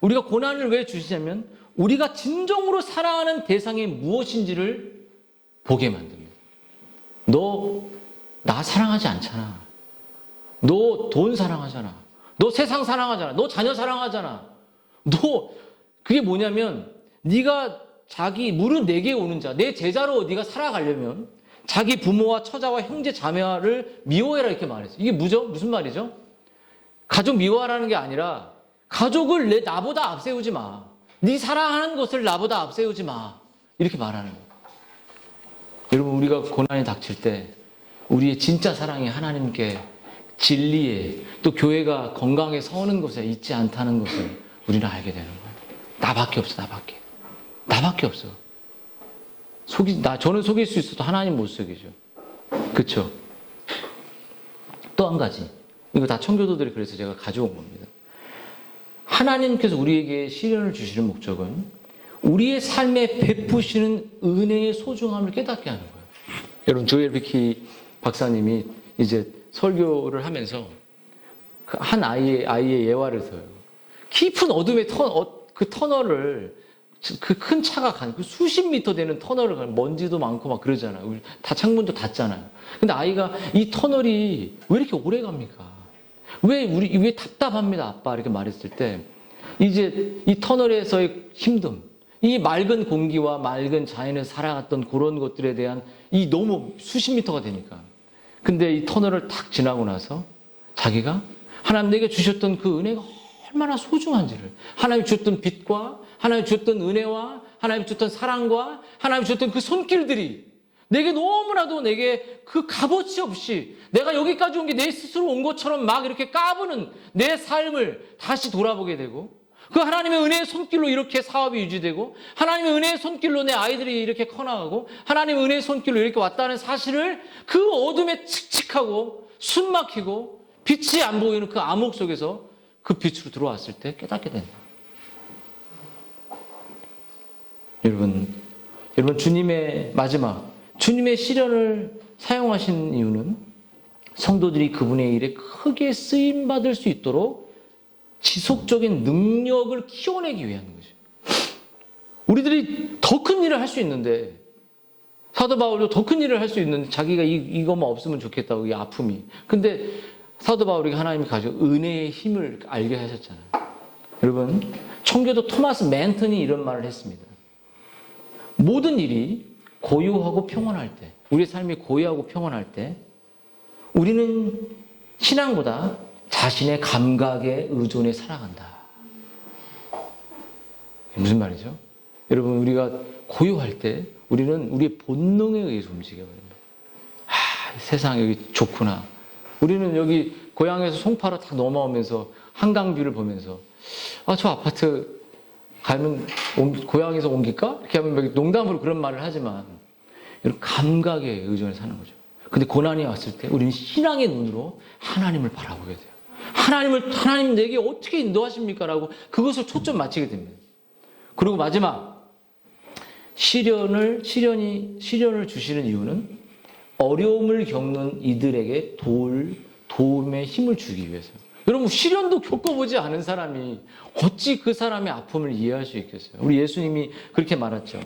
Speaker 1: 우리가 고난을 왜 주시냐면 우리가 진정으로 사랑하는 대상이 무엇인지를 보게 만듭니다. 너 나 사랑하지 않잖아. 너 돈 사랑하잖아. 너 세상 사랑하잖아. 너 자녀 사랑하잖아. 너 그게 뭐냐면 네가 자기 무릇 내게 오는 자, 내 제자로 네가 살아가려면 자기 부모와 처자와 형제 자매를 미워해라 이렇게 말했어요. 이게 무슨 말이죠? 가족 미워하라는 게 아니라 가족을 나보다 앞세우지 마. 네 사랑하는 것을 나보다 앞세우지 마. 이렇게 말하는 거예요. 여러분, 우리가 고난이 닥칠 때 우리의 진짜 사랑이 하나님께 진리에 또 교회가 건강에 서는 곳에 있지 않다는 것을 우리는 알게 되는 거예요. 나밖에 없어, 나밖에 없어. 저는 속일 수 있어도 하나님 못 속이죠. 그쵸? 또 한 가지. 이거 다 청교도들이 그래서 제가 가져온 겁니다. 하나님께서 우리에게 시련을 주시는 목적은 우리의 삶에 베푸시는 은혜의 소중함을 깨닫게 하는 거예요. 여러분, 조엘 비키 박사님이 이제 설교를 하면서 한 아이의 예화를 써요. 깊은 어둠의 그 터널을 그 큰 차가 가는 그 수십 미터 되는 터널을 가는 먼지도 많고 막 그러잖아요. 다 창문도 닫잖아요. 근데 아이가 이 터널이 왜 이렇게 오래 갑니까? 왜 답답합니다, 아빠? 이렇게 말했을 때 이제 이 터널에서의 힘듦, 이 맑은 공기와 맑은 자연에서 살아갔던 그런 것들에 대한 이 너무 수십 미터가 되니까. 근데 이 터널을 탁 지나고 나서 자기가 하나님 내게 주셨던 그 은혜가 얼마나 소중한지를, 하나님 주셨던 빛과 하나님 주셨던 은혜와 하나님 주셨던 사랑과 하나님 주셨던 그 손길들이 내게 너무나도 내게 그 값어치 없이 내가 여기까지 온 게 내 스스로 온 것처럼 막 이렇게 까부는 내 삶을 다시 돌아보게 되고, 그 하나님의 은혜의 손길로 이렇게 사업이 유지되고, 하나님의 은혜의 손길로 내 아이들이 이렇게 커나가고, 하나님의 은혜의 손길로 이렇게 왔다는 사실을 그 어둠에 칙칙하고 숨막히고 빛이 안 보이는 그 암흑 속에서 그 빛으로 들어왔을 때 깨닫게 된다. 여러분 주님의 마지막, 주님의 시련을 사용하신 이유는 성도들이 그분의 일에 크게 쓰임받을 수 있도록 지속적인 능력을 키워내기 위한 거죠. 우리들이 더 큰 일을 할 수 있는데, 사도 바울도 더 큰 일을 할 수 있는데 자기가 이것만 없으면 좋겠다고, 이 아픔이. 근데 사도 바울에게 하나님이 가지고 은혜의 힘을 알게 하셨잖아요. 여러분, 청교도 토마스 맨튼이 이런 말을 했습니다. 모든 일이 고요하고 평온할 때, 우리의 삶이 고요하고 평온할 때 우리는 신앙보다 자신의 감각에 의존해 살아간다. 무슨 말이죠? 여러분, 우리가 고요할 때 우리는 우리의 본능에 의해서 움직여요. 세상 여기 좋구나. 우리는 여기 고향에서 송파로 딱 넘어오면서 한강뷰를 보면서 저 아파트 가면 고향에서 옮길까? 이렇게 하면 농담으로 그런 말을 하지만 이런 감각에 의존해 사는 거죠. 근데 고난이 왔을 때 우리는 신앙의 눈으로 하나님을 바라보게 돼요. 하나님 내게 어떻게 인도하십니까? 라고 그것을 초점 맞추게 됩니다. 그리고 마지막, 시련을 주시는 이유는 어려움을 겪는 이들에게 도움의 힘을 주기 위해서요. 여러분, 시련도 겪어보지 않은 사람이 어찌 그 사람의 아픔을 이해할 수 있겠어요? 우리 예수님이 그렇게 말했죠.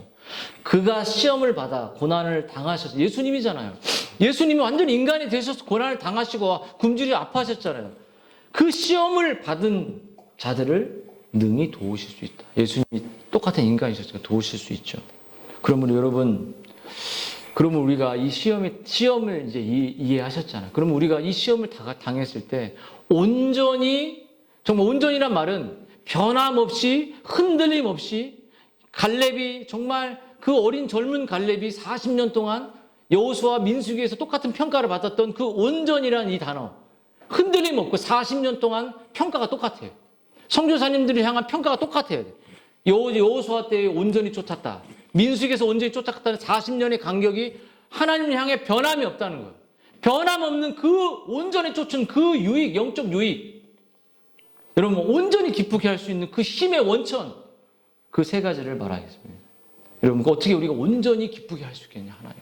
Speaker 1: 그가 시험을 받아 고난을 당하셔서, 예수님이잖아요. 예수님이 완전 인간이 되셔서 고난을 당하시고 굶주려 아파하셨잖아요. 그 시험을 받은 자들을 능히 도우실 수 있다. 예수님이 똑같은 인간이셨으니까 도우실 수 있죠. 그러면 여러분, 우리가 이 시험을 이제 이해하셨잖아요. 그러면 우리가 이 시험을 당했을 때 온전히, 정말 온전이란 말은 변함없이, 흔들림 없이, 갈렙이 정말 그 어린 젊은 갈렙이 40년 동안 여호수아와 민수기에서 똑같은 평가를 받았던 그 온전이란 이 단어, 흔들림 없고 40년 동안 평가가 똑같아요. 선교사님들이 향한 평가가 똑같아요. 여호수아 때 온전히 쫓았다, 민수기에서 온전히 쫓았다는 40년의 간격이 하나님을 향해 변함이 없다는 거예요. 변함없는 그 온전히 쫓은 그 유익, 영적 유익, 여러분 온전히 기쁘게 할 수 있는 그 힘의 원천, 그 세 가지를 말하겠습니다. 여러분, 어떻게 우리가 온전히 기쁘게 할 수 있겠냐? 하나님,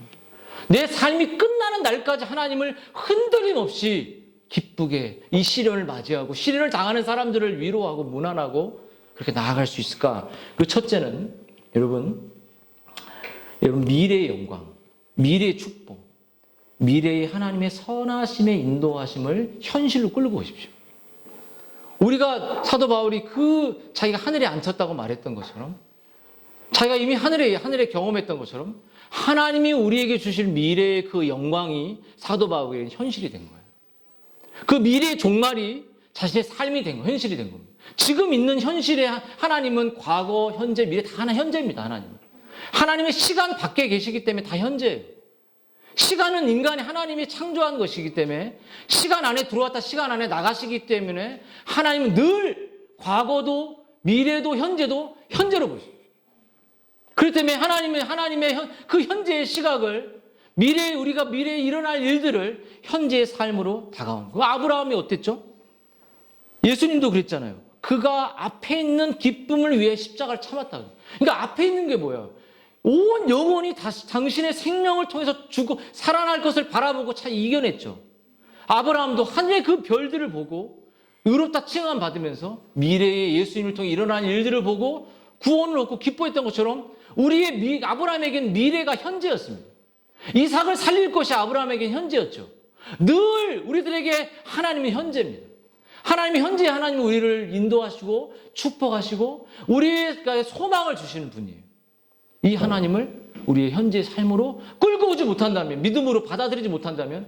Speaker 1: 내 삶이 끝나는 날까지 하나님을 흔들림 없이 기쁘게 이 시련을 맞이하고 시련을 당하는 사람들을 위로하고 문안하고 그렇게 나아갈 수 있을까? 그 첫째는 여러분 미래의 영광, 미래의 축복, 미래의 하나님의 선하심의 인도하심을 현실로 끌고 오십시오. 우리가 사도 바울이 자기가 하늘에 앉혔다고 말했던 것처럼, 자기가 이미 하늘에 경험했던 것처럼 하나님이 우리에게 주실 미래의 그 영광이 사도 바울에게는 현실이 된 거예요. 그 미래의 종말이 자신의 삶이 된 거예요. 현실이 된 겁니다. 지금 있는 현실의 하나님은 과거, 현재, 미래 다 하나 현재입니다. 하나님은. 하나님의 시간 밖에 계시기 때문에 다 현재예요. 시간은 인간이 하나님이 창조한 것이기 때문에 시간 안에 들어왔다 시간 안에 나가시기 때문에 하나님은 늘 과거도 미래도 현재도 현재로 보십니다. 그렇기 때문에 하나님의 그 현재의 시각을 우리가 미래에 일어날 일들을 현재의 삶으로 다가오는 거예요. 아브라함이 어땠죠? 예수님도 그랬잖아요. 그가 앞에 있는 기쁨을 위해 십자가를 참았다. 그러니까 앞에 있는 게 뭐예요? 온 영혼이 당신의 생명을 통해서 죽고 살아날 것을 바라보고 이겨냈죠. 아브라함도 하늘의 그 별들을 보고 의롭다 칭함 받으면서 미래에 예수님을 통해 일어난 일들을 보고 구원을 얻고 기뻐했던 것처럼 아브라함에게는 미래가 현재였습니다. 이삭을 살릴 것이 아브라함에게는 현재였죠. 늘 우리들에게 하나님이 현재입니다. 하나님이 현재 하나님은 우리를 인도하시고 축복하시고 우리에게 소망을 주시는 분이에요. 이 하나님을 우리의 현재 삶으로 끌고 오지 못한다면, 믿음으로 받아들이지 못한다면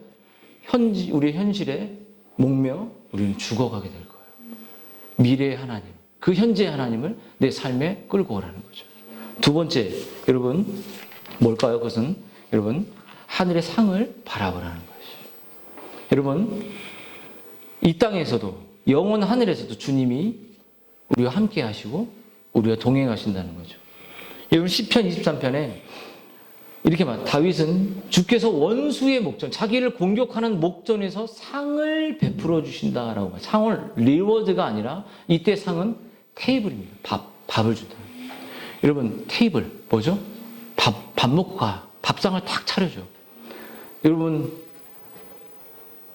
Speaker 1: 우리의 현실에 목매어 우리는 죽어가게 될 거예요. 미래의 하나님, 그 현재의 하나님을 내 삶에 끌고 오라는 거죠. 두 번째, 여러분 뭘까요? 그것은 여러분 하늘의 상을 바라보라는 것이죠. 여러분 이 땅에서도 영원 하늘에서도 주님이 우리와 함께 하시고 우리와 동행하신다는 거죠. 여러분 시편 23편에 이렇게 말합니다. 다윗은 주께서 원수의 목전, 자기를 공격하는 목전에서 상을 베풀어 주신다라고 말합니다. 상을 리워드가 아니라 이때 상은 테이블입니다. 밥을 준다. 여러분 테이블 뭐죠? 밥 먹고 가. 밥상을 딱 차려줘. 여러분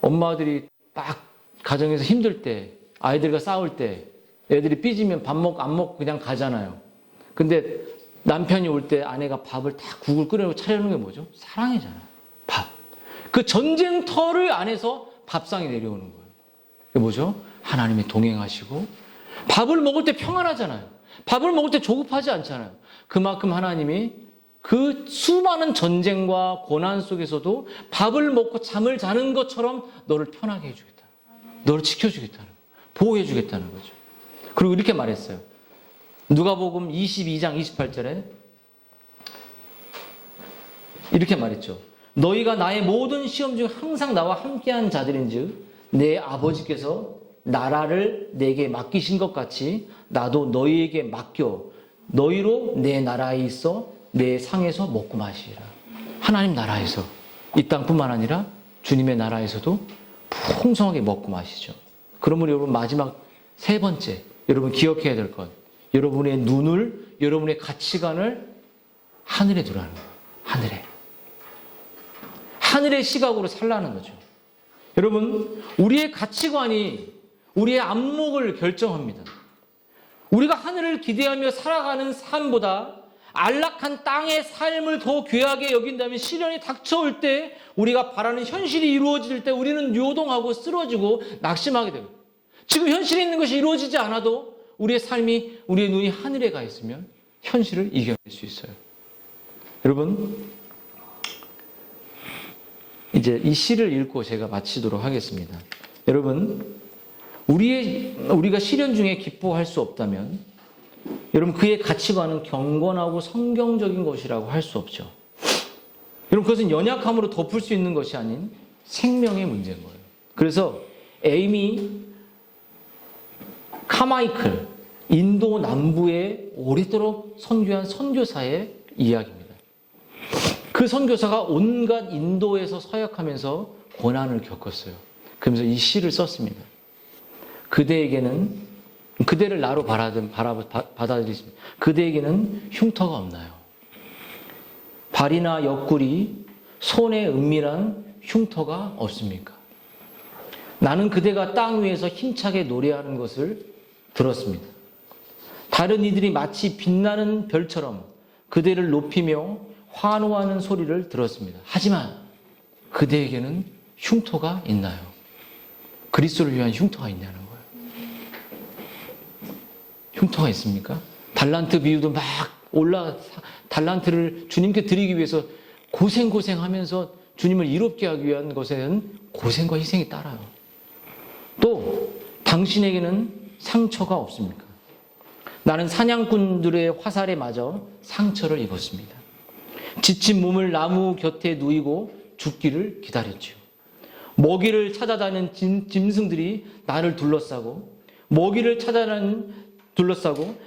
Speaker 1: 엄마들이 딱 가정에서 힘들 때, 아이들과 싸울 때, 애들이 삐지면 밥 먹고 안 먹고 그냥 가잖아요. 근데 남편이 올 때 아내가 밥을 다 국을 끓여놓고 차려놓는 게 뭐죠? 사랑이잖아요. 밥. 그 전쟁터를 안에서 밥상이 내려오는 거예요. 그게 뭐죠? 하나님이 동행하시고 밥을 먹을 때 평안하잖아요. 밥을 먹을 때 조급하지 않잖아요. 그만큼 하나님이 그 수많은 전쟁과 고난 속에서도 밥을 먹고 잠을 자는 것처럼 너를 편하게 해주겠다. 너를 지켜주겠다는 거예요. 보호해주겠다는 거죠. 그리고 이렇게 말했어요. 누가복음 22장 28절에 이렇게 말했죠. 너희가 나의 모든 시험 중 항상 나와 함께한 자들인즉 내 아버지께서 나라를 내게 맡기신 것 같이 나도 너희에게 맡겨 너희로 내 나라에 있어 내 상에서 먹고 마시라. 하나님 나라에서 이 땅뿐만 아니라 주님의 나라에서도 풍성하게 먹고 마시죠. 그러므로 여러분 마지막 세 번째 여러분 기억해야 될 것, 여러분의 눈을, 여러분의 가치관을 하늘에 두라는 거예요. 하늘의 시각으로 살라는 거죠. 여러분 우리의 가치관이 우리의 안목을 결정합니다. 우리가 하늘을 기대하며 살아가는 삶보다 안락한 땅의 삶을 더 귀하게 여긴다면 시련이 닥쳐올 때 우리가 바라는 현실이 이루어질 때 우리는 요동하고 쓰러지고 낙심하게 됩니다. 지금 현실에 있는 것이 이루어지지 않아도 우리의 삶이 우리의 눈이 하늘에 가 있으면 현실을 이겨낼 수 있어요. 여러분 이제 이 시를 읽고 제가 마치도록 하겠습니다. 여러분 우리가 시련 중에 기뻐할 수 없다면 여러분 그의 가치관은 경건하고 성경적인 것이라고 할 수 없죠. 여러분 그것은 연약함으로 덮을 수 있는 것이 아닌 생명의 문제인 거예요. 그래서 에이미 카마이클 인도 남부에 오래도록 선교한 선교사의 이야기입니다. 그 선교사가 온갖 인도에서 서약하면서 고난을 겪었어요. 그러면서 이 시를 썼습니다. 그대를 나로 받아들이십니다. 그대에게는 흉터가 없나요? 발이나 옆구리, 손에 은밀한 흉터가 없습니까? 나는 그대가 땅 위에서 힘차게 노래하는 것을 들었습니다. 다른 이들이 마치 빛나는 별처럼 그대를 높이며 환호하는 소리를 들었습니다. 하지만 그대에게는 흉터가 있나요? 그리스도를 위한 흉터가 있냐는 거예요. 흉터가 있습니까? 달란트 비유도 막 달란트를 주님께 드리기 위해서 고생하면서 주님을 이롭게 하기 위한 것에는 고생과 희생이 따라요. 또 당신에게는 상처가 없습니까? 나는 사냥꾼들의 화살에 맞아 상처를 입었습니다. 지친 몸을 나무 곁에 누이고 죽기를 기다렸지요. 먹이를 찾아다니는 짐승들이 나를 둘러싸고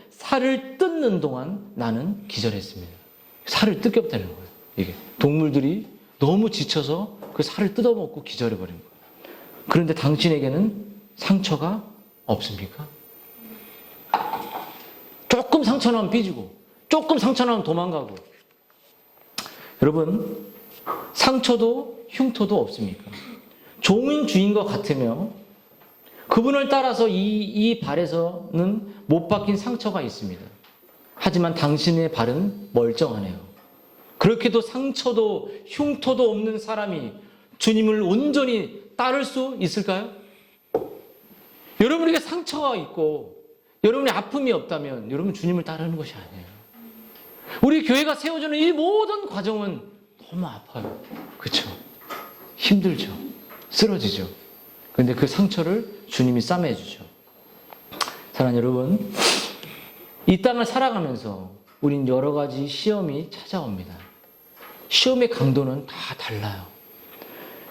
Speaker 1: 살을 뜯는 동안 나는 기절했습니다. 살을 뜯겼다는 거예요. 이게 동물들이 너무 지쳐서 그 살을 뜯어먹고 기절해버린 거예요. 그런데 당신에게는 상처가 없습니까? 조금 상처 나면 삐지고 조금 상처 나면 도망가고. 여러분, 상처도 흉터도 없습니까? 종인 주인과 같으며 그분을 따라서 이 발에서는 못 박힌 상처가 있습니다. 하지만 당신의 발은 멀쩡하네요. 그렇게도 상처도 흉터도 없는 사람이 주님을 온전히 따를 수 있을까요? 여러분에게 상처가 있고 여러분의 아픔이 없다면 여러분 주님을 따르는 것이 아니에요. 우리 교회가 세워주는 이 모든 과정은 너무 아파요. 그렇죠? 힘들죠. 쓰러지죠. 그런데 그 상처를 주님이 싸매주죠. 사랑하는 여러분, 이 땅을 살아가면서 우린 여러 가지 시험이 찾아옵니다. 시험의 강도는 다 달라요.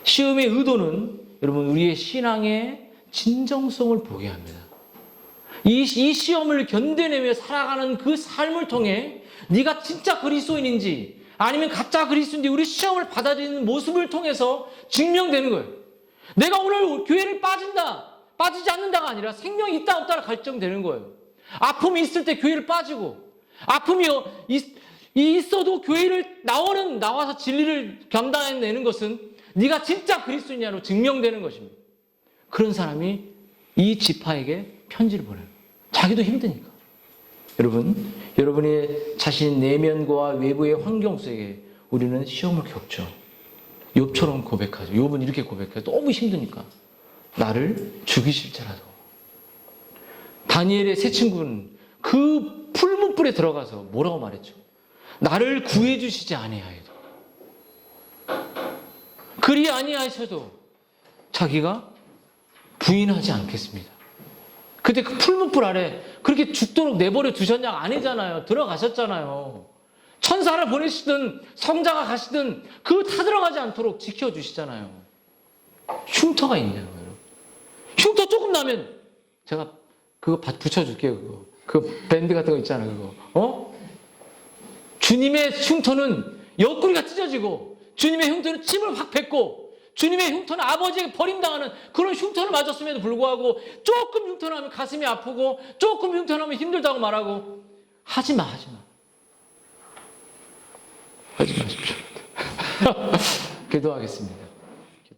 Speaker 1: 시험의 의도는 여러분 우리의 신앙의 진정성을 보게 합니다. 이 시험을 견뎌내며 살아가는 그 삶을 통해 네가 진짜 그리스도인인지 아니면 가짜 그리스도인지 우리 시험을 받아들이는 모습을 통해서 증명되는 거예요. 내가 오늘 교회를 빠지지 않는다가 아니라 생명이 있다 없다가 결정되는 거예요. 아픔이 있을 때 교회를 빠지고 아픔이 있어도 교회를 나와서 진리를 감당해내는 것은 네가 진짜 그리스도인이냐로 증명되는 것입니다. 그런 사람이 이 지파에게 편지를 보내요. 자기도 힘드니까. 여러분, 여러분의 자신 내면과 외부의 환경 속에 우리는 시험을 겪죠. 욥처럼 고백하죠. 욥은 이렇게 고백해요. 너무 힘드니까. 나를 죽이실지라도. 다니엘의 세 친구는 그 풀무불에 들어가서 뭐라고 말했죠? 나를 구해주시지 아니하여도. 그리 아니하셔도 자기가 부인하지 않겠습니다. 그때 그 풀무불 아래 그렇게 죽도록 내버려 두셨냐? 아니잖아요. 들어가셨잖아요. 천사를 보내시든 성자가 가시든 그 타들어가지 않도록 지켜주시잖아요. 흉터가 있냐고요. 흉터 조금 나면 제가 그거 붙여줄게요. 그거. 그 밴드 같은 거 있잖아요. 그거. 주님의 흉터는 옆구리가 찢어지고 주님의 흉터는 침을 확 뱉고 주님의 흉터는 아버지에게 버림당하는 그런 흉터를 맞았음에도 불구하고 조금 흉터 나면 가슴이 아프고 조금 흉터 나면 힘들다고 말하고 하지 마십시오. 기도하겠습니다.